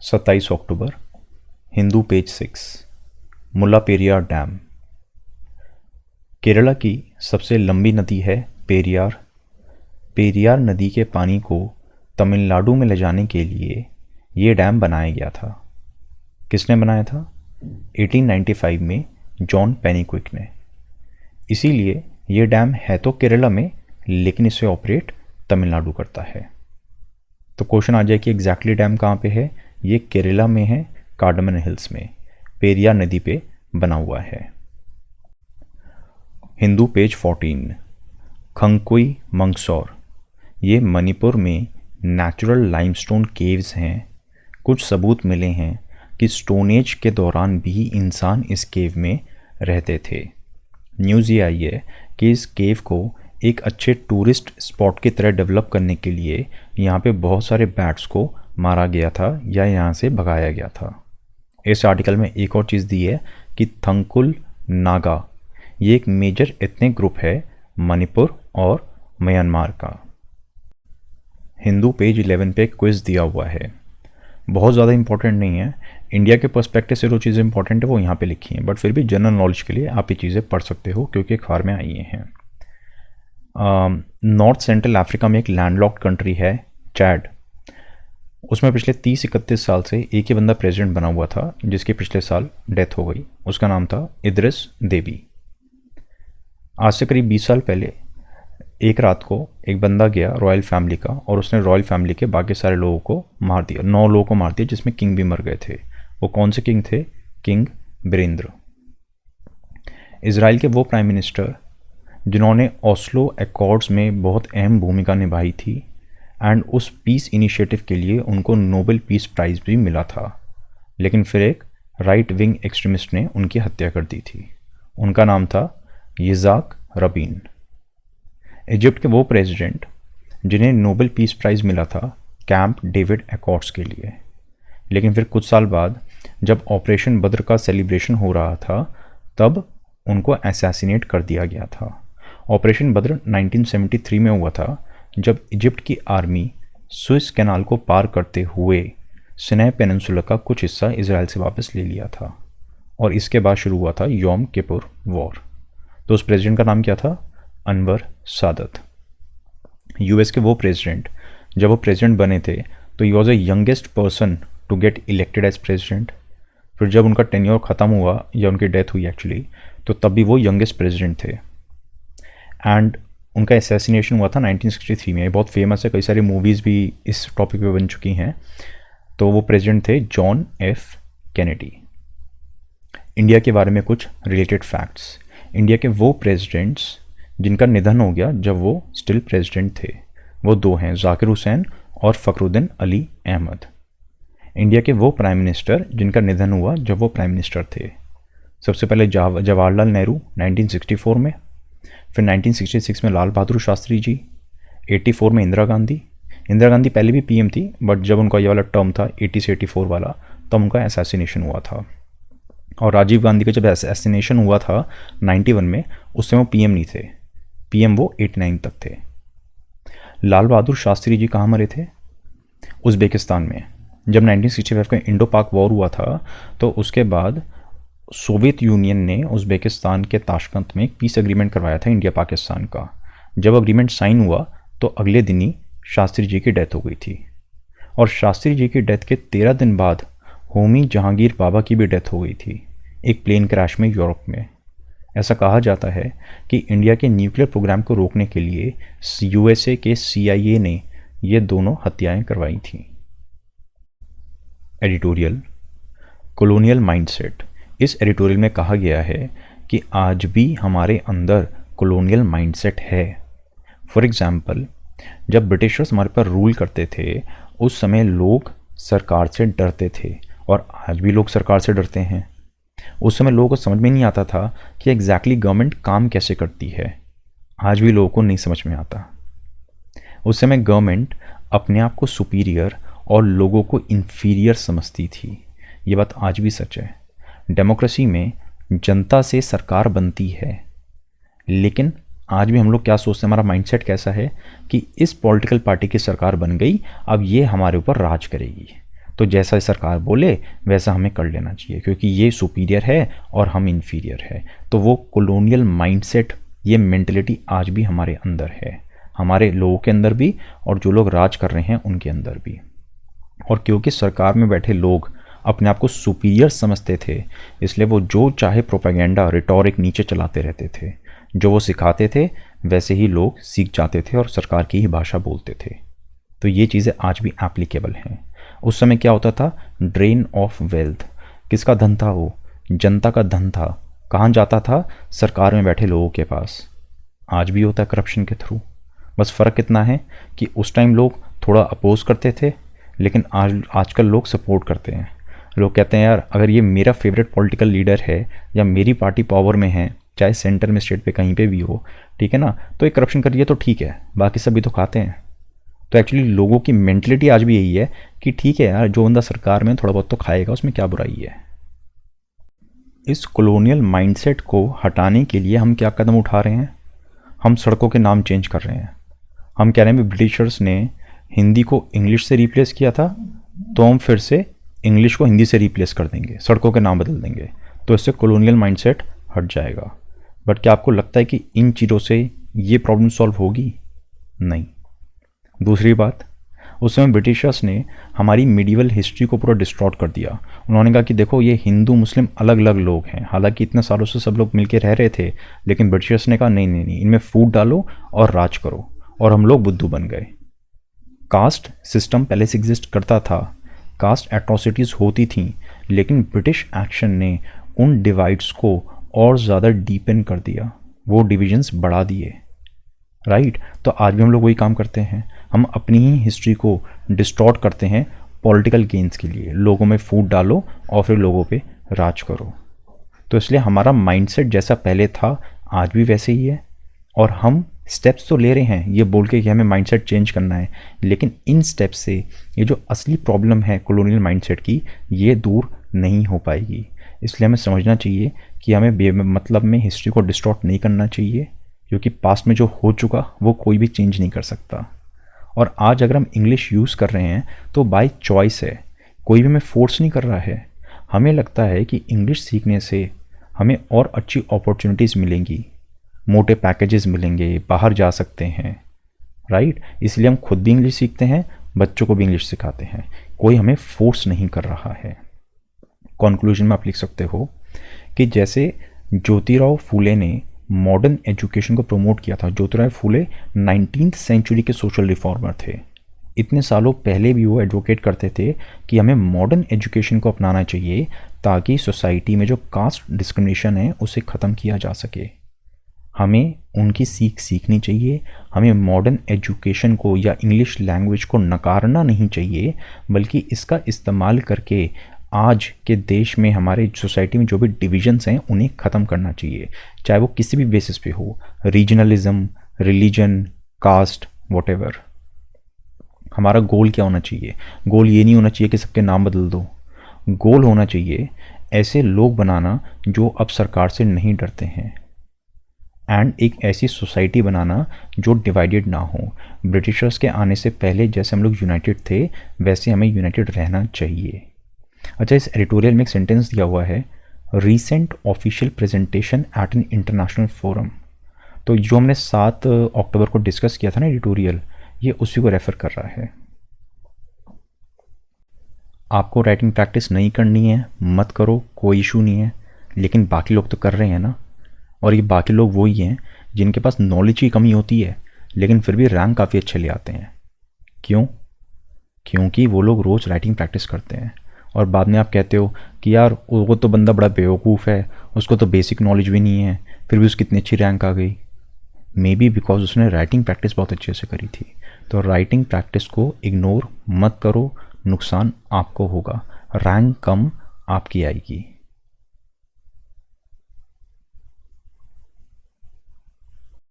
27 अक्टूबर। Hindu page 6। Mullaperiyar dam. Kerala की सबसे लंबी नदी है पेरियार। पेरियार नदी के पानी को तमिलनाडु में ले जाने के लिए ये डैम बनाया गया था। किसने बनाया था? 1895 में जॉन पेनीक्विक ने। इसीलिए ये डैम है तो केरला में, लेकिन इसे ऑपरेट तमिलनाडु करता है। तो क्वेश्चन आ जाए कि एग्जैक्टली डैम कहाँ पे है? ये केरला में है, कार्डमन हिल्स में, पेरियार नदी पे बना हुआ है। हिंदू पेज 14। खंगकुई मंगसौर। ये मणिपुर में नेचुरल लाइमस्टोन केव्स हैं। कुछ सबूत मिले हैं कि स्टोन एज के दौरान भी इंसान इस केव में रहते थे। न्यूज़ ये आई है कि इस केव को एक अच्छे टूरिस्ट स्पॉट की तरह डेवलप करने के लिए यहाँ पे बहुत सारे बैट्स को मारा गया था या यहाँ से भगाया गया था। इस आर्टिकल में एक और चीज़ दी है कि थंगकुल नागा ये एक मेजर एथनिक ग्रुप है मणिपुर और म्यांमार का। हिंदू पेज 11 पे क्विज दिया हुआ है, बहुत ज़्यादा इंपॉर्टेंट नहीं है। इंडिया के पर्सपेक्टिव से जो चीज़ें इंपॉर्टेंट है वो यहाँ पे लिखी हैं, बट फिर भी जनरल नॉलेज के लिए आप ये चीज़ें पढ़ सकते हो क्योंकि अखबार में आई हैं। नॉर्थ सेंट्रल अफ्रीका में एक लैंडलॉक्ड कंट्री है चैड। उसमें पिछले 30-31 साल से एक ही बंदा प्रेसिडेंट बना हुआ था जिसकी पिछले साल डेथ हो गई। उसका नाम था इद्रिस देबी। आज से करीब 20 साल पहले एक रात को एक बंदा गया रॉयल फैमिली का और उसने रॉयल फैमिली के बाकी सारे लोगों को मार दिया। 9 लोगों को मार दिया, जिसमें किंग भी मर गए थे। वो कौन से किंग थे? किंग बिरेंद्र। इजराइल के वो प्राइम मिनिस्टर जिन्होंने ओस्लो अकॉर्ड्स में बहुत अहम भूमिका निभाई थी एंड उस पीस इनिशिएटिव के लिए उनको नोबेल पीस प्राइज़ भी मिला था, लेकिन फिर एक राइट विंग एक्सट्रीमिस्ट ने उनकी हत्या कर दी थी। उनका नाम था यिज़ाक रबीन। इजिप्ट के वो प्रेसिडेंट जिन्हें नोबेल पीस प्राइज़ मिला था कैंप डेविड अकॉर्ड्स के लिए, लेकिन फिर कुछ साल बाद जब ऑपरेशन बद्र का सेलिब्रेशन हो रहा था तब उनको असैसिनेट कर दिया गया था। ऑपरेशन बद्र 1973 में हुआ था जब इजिप्ट की आर्मी स्विस कैनाल को पार करते हुए सिनाई पेनिनसुला का कुछ हिस्सा इजराइल से वापस ले लिया था, और इसके बाद शुरू हुआ था योम किपुर वॉर। तो उस प्रेसिडेंट का नाम क्या था? अनवर सादत। यूएस के वो प्रेसिडेंट जब वो प्रेसिडेंट बने थे तो he was a youngest person to get elected as president. फिर जब उनका टेन्योर ख़त्म हुआ या उनकी डेथ हुई एक्चुअली, तो तब भी वो यंगेस्ट प्रेसिडेंट थे। एंड उनका असैसिनेशन हुआ था 1963 में। बहुत फेमस है, कई सारी मूवीज़ भी इस टॉपिक पे बन चुकी हैं। तो वो प्रेसिडेंट थे जॉन एफ कैनेडी। इंडिया के बारे में कुछ रिलेटेड फैक्ट्स। इंडिया के वो प्रेसिडेंट्स जिनका निधन हो गया जब वो स्टिल प्रेसिडेंट थे, वो 2 हैं, जाकिर हुसैन और फ़खरुद्दीन अली अहमद। इंडिया के वो प्राइम मिनिस्टर जिनका निधन हुआ जब वो प्राइम मिनिस्टर थे, सबसे पहले जवाहरलाल नेहरू 1964 में, फिर 1966 में लाल बहादुर शास्त्री जी, 84 में इंदिरा गांधी। इंदिरा गांधी पहले भी पीएम थी, बट जब उनका ये वाला टर्म था 80 से 84 वाला, तब उनका असैसिनेशन हुआ था। और राजीव गांधी का जब असैसिनेशन हुआ था 91 में, उस समय वो पीएम नहीं थे, पीएम वो 89 तक थे। लाल बहादुर शास्त्री जी कहाँ मरे थे? उज़्बेकिस्तान में। जब 1965 का इंडो पाक वॉर हुआ था तो उसके बाद सोवियत यूनियन ने उज़्बेकिस्तान के ताशकंद में एक पीस एग्रीमेंट करवाया था इंडिया पाकिस्तान का। जब अग्रीमेंट साइन हुआ तो अगले दिन ही शास्त्री जी की डेथ हो गई थी, और शास्त्री जी की डेथ के 13 दिन बाद होमी जहांगीर बाबा की भी डेथ हो गई थी एक प्लेन क्रैश में यूरोप में। ऐसा कहा जाता है कि इंडिया के न्यूक्लियर प्रोग्राम को रोकने के लिए यूएसए के CIA ने ये दोनों हत्याएं करवाई थीं। Editorial colonial mindset. इस एडिटोरियल में कहा गया है कि आज भी हमारे अंदर कॉलोनियल माइंडसेट है। फॉर एग्जाम्पल, जब ब्रिटिशर्स हमारे पर रूल करते थे उस समय लोग सरकार से डरते थे, और आज भी लोग सरकार से डरते हैं। उस समय लोगों को समझ में नहीं आता था कि एग्जैक्टली गवर्नमेंट काम कैसे करती है। आज भी लोगों को नहीं समझ में आता। उस समय गवर्नमेंट अपने आप को सुपीरियर और लोगों को इन्फीरियर समझती थी। ये बात आज भी सच है। डेमोक्रेसी में जनता से सरकार बनती है, लेकिन आज भी हम लोग क्या सोचते हैं, हमारा माइंडसेट कैसा है कि इस पॉलिटिकल पार्टी की सरकार बन गई, अब ये हमारे ऊपर राज करेगी। तो जैसा सरकार बोले वैसा हमें कर लेना चाहिए, क्योंकि ये सुपीरियर है और हम इन्फीरियर है। तो वो कॉलोनियल माइंडसेट, ये मेंटलिटी आज भी हमारे अंदर है, हमारे लोगों के अंदर भी और जो लोग राज कर रहे हैं उनके अंदर भी। और क्योंकि सरकार में बैठे लोग अपने आप को सुपीरियर समझते थे, इसलिए वो जो चाहे प्रोपेगेंडा रिटोरिक नीचे चलाते रहते थे। जो वो सिखाते थे वैसे ही लोग सीख जाते थे और सरकार की ही भाषा बोलते थे। तो ये चीज़ें आज भी एप्लीकेबल हैं। उस समय क्या होता था? Drain of wealth. किसका धन था वो? जनता का धन था। कहाँ जाता था? सरकार में बैठे लोगों के पास। आज भी होता है करप्शन के थ्रू। बस फ़र्क कितना है कि उस टाइम लोग थोड़ा अपोज करते थे, लेकिन आजकल लोग सपोर्ट करते हैं। लोग कहते हैं यार अगर ये मेरा फेवरेट पॉलिटिकल लीडर है या मेरी पार्टी पावर में है, चाहे सेंटर में स्टेट पे कहीं पे भी हो, ठीक है ना, तो ये करप्शन करिए तो ठीक है, बाकी सब भी तो खाते हैं। तो एक्चुअली लोगों की मेंटलिटी आज भी यही है कि ठीक है यार, जो बंदा सरकार में थोड़ा बहुत तो खाएगा, उसमें क्या बुराई है। इस कॉलोनियल माइंडसेट को हटाने के लिए हम क्या कदम उठा रहे हैं? हम सड़कों के नाम चेंज कर रहे हैं। हम कह रहे हैं ब्रिटिशर्स ने हिंदी को इंग्लिश से रिप्लेस किया था, तो हम फिर से इंग्लिश को हिंदी से रिप्लेस कर देंगे, सड़कों के नाम बदल देंगे, तो इससे कॉलोनियल माइंडसेट हट जाएगा। बट क्या आपको लगता है कि इन चीज़ों से ये प्रॉब्लम सॉल्व होगी? नहीं। दूसरी बात, उस समय ब्रिटिशर्स ने हमारी मिडिवल हिस्ट्री को पूरा डिस्ट्रॉट कर दिया। उन्होंने कहा कि देखो ये हिंदू मुस्लिम अलग अलग लोग हैं, हालांकि इतने सालों से सब लोग मिलके रह रहे थे, लेकिन ब्रिटिशर्स ने कहा नहीं नहीं नहीं, इनमें फूट डालो और राज करो, और हम लोग बुद्धू बन गए। कास्ट सिस्टम पहले से एग्जिस्ट करता था, कास्ट एट्रोसिटीज़ होती थीं, लेकिन ब्रिटिश एक्शन ने उन डिवाइड्स को और ज़्यादा डीपन कर दिया, वो डिविजन्स बढ़ा दिए। राइट? तो आज भी हम लोग वही काम करते हैं, हम अपनी ही हिस्ट्री को डिस्टॉर्ट करते हैं पॉलिटिकल गेन्स के लिए। लोगों में फूट डालो और फिर लोगों पे राज करो। तो इसलिए हमारा माइंडसेट जैसा पहले था आज भी वैसे ही है, और हम स्टेप्स तो ले रहे हैं ये बोल के कि हमें माइंडसेट चेंज करना है, लेकिन इन स्टेप्स से ये जो असली प्रॉब्लम है कॉलोनियल माइंडसेट की, ये दूर नहीं हो पाएगी। इसलिए हमें समझना चाहिए कि हमें बेमतलब में हिस्ट्री को डिस्टॉर्ट नहीं करना चाहिए, क्योंकि पास्ट में जो हो चुका वो कोई भी चेंज नहीं कर सकता। और आज अगर हम इंग्लिश यूज़ कर रहे हैं तो बाय चॉइस है, कोई भी हमें फोर्स नहीं कर रहा है। हमें लगता है कि इंग्लिश सीखने से हमें और अच्छी अपॉर्चुनिटीज़ मिलेंगी, मोटे पैकेजेस मिलेंगे, बाहर जा सकते हैं। राइट? इसलिए हम खुद भी इंग्लिश सीखते हैं, बच्चों को भी इंग्लिश सिखाते हैं, कोई हमें फोर्स नहीं कर रहा है। कंक्लूजन में आप लिख सकते हो कि जैसे ज्योतिराव फूले ने मॉडर्न एजुकेशन को प्रमोट किया था। ज्योतिराव फूले 19th सेंचुरी के सोशल रिफॉर्मर थे। इतने सालों पहले भी वो एडवोकेट करते थे कि हमें मॉडर्न एजुकेशन को अपनाना चाहिए ताकि सोसाइटी में जो कास्ट डिस्क्रिमिनेशन है उसे ख़त्म किया जा सके। हमें उनकी सीखनी चाहिए। हमें मॉडर्न एजुकेशन को या इंग्लिश लैंग्वेज को नकारना नहीं चाहिए, बल्कि इसका इस्तेमाल करके आज के देश में हमारे सोसाइटी में जो भी डिविजन्स हैं उन्हें ख़त्म करना चाहिए, चाहे वो किसी भी बेसिस पे हो, रीजनलिज्म, रिलीजन, कास्ट, वॉटेवर। हमारा गोल क्या होना चाहिए? गोल ये नहीं होना चाहिए कि सबके नाम बदल दो। गोल होना चाहिए ऐसे लोग बनाना जो अब सरकार से नहीं डरते हैं, एंड एक ऐसी सोसाइटी बनाना जो डिवाइडेड ना हो। ब्रिटिशर्स के आने से पहले जैसे हम लोग यूनाइटेड थे वैसे हमें यूनाइटेड रहना चाहिए। अच्छा, इस एडिटोरियल में एक सेंटेंस दिया हुआ है, recent official presentation at an international forum. तो जो हमने 7 अक्टूबर को डिस्कस किया था ना एडिटोरियल, ये उसी को रेफर कर रहा है। आपको राइटिंग प्रैक्टिस नहीं करनी है, मत करो, कोई इशू नहीं है, लेकिन बाकी लोग तो कर रहे हैं ना। और ये बाकी लोग वही हैं जिनके पास नॉलेज की कमी होती है, लेकिन फिर भी रैंक काफ़ी अच्छे ले आते हैं। क्यों? क्योंकि वो लोग रोज़ राइटिंग प्रैक्टिस करते हैं। और बाद में आप कहते हो कि यार वो तो बंदा बड़ा बेवकूफ़ है, उसको तो बेसिक नॉलेज भी नहीं है, फिर भी उसकी इतनी अच्छी रैंक आ गई। मे बी बिकॉज उसने राइटिंग प्रैक्टिस बहुत अच्छे से करी थी। तो राइटिंग प्रैक्टिस को इग्नोर मत करो, नुकसान आपको होगा, रैंक कम आपकी आएगी।